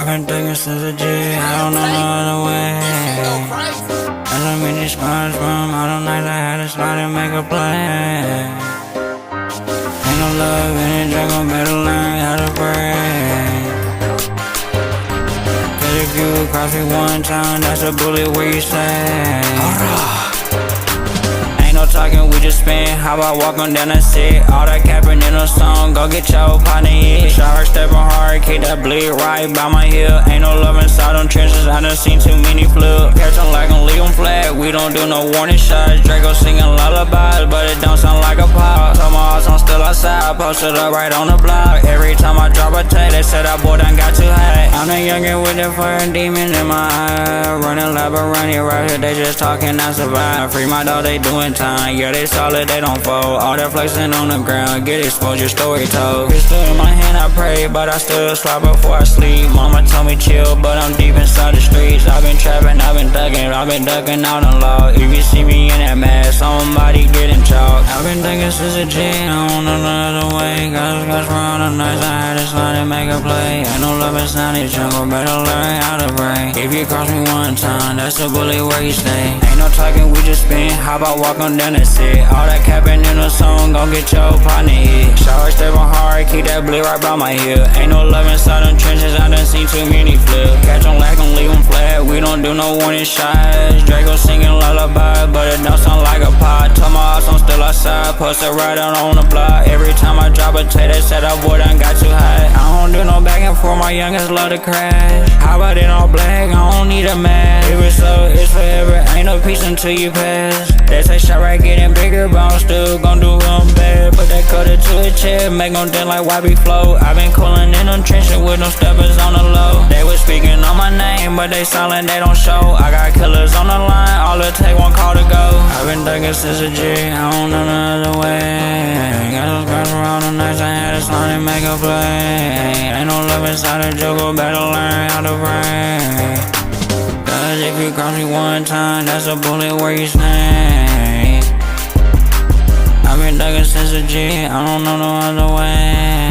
I've been thinking since a G, I don't know no other way. As I'm in these squads from all the nights I had to slide and make a play. Ain't no love in the jungle, better learn how to pray. Cause if you cross me one time, that's a bullet where you stay. Ain't no talking, we just spin. How about walking down the set? All that capping in a song, go get your partner hit. Shower stepping hard, keep that bleed right by my heel. Ain't no love inside them trenches, I done seen too many flip. Catch them like them, leave them flat, we don't do no warning shots. Draco singing lullabies, but it don't sound like a pop. Told my hearts I'm still outside, posted up right on the block. Every time I drop a tape, they said that boy done got too high. I'm the youngin' with the fire demon in my eye. Running lab around here right here, they just talking, I survive. Free my dog, they doing time, yeah they solid, they don't fold. All that flexing on the ground, get exposed, your story told. Pistol in my hand, I pray, but I still slide before I sleep. Mama told me chill, but I'm deep inside the streets. I've been trapping, I've been ducking out on law. If you see me in that mask, somebody getting chalked. I've been thinking since a G, I don't know no other way. Got for all the nights I had to slide and make a play. Ain't no love inside the jungle, better learn how to pray. If you cross me one time, that's a bullet where you stay. Ain't no talking, we just spin. How about walking down the set? All that capping in a song, gon' get your partner hit. Shower stepping hard, keep that bleed right by my heel. Ain't no love inside them trenches, I done seen too many flip. Catch them like them, leave them flat, we don't do no warning shots. Draco singing lullaby, but it don't sound like a pot. Told my hearts I'm still outside, posted right out on the block. Every time I drop a tape, they said that boy done got too high. I don't do no back and forth, my youngest love to crash. How about it all black, I don't need a mask. If it's so, it's forever, ain't no peace until you pass. They say shot right getting bigger, but I'm still gon' do them bad. Put that cutter to a chair, make them dance like YB flow. I been coolin' in them trenches with them steppers on the low. They was speaking on my name, but they silent, they don't show. I got killers on the line, all it take one call to go. I've been thuggin' since a G, I don't know no other way. Got those girls for all the nights I had to slide and make a play. Ain't no love inside the jungle, better learn how to pray. Cause if you cross me one time, that's a bullet where you stay. I've been thuggin' since a G, I don't know no other way.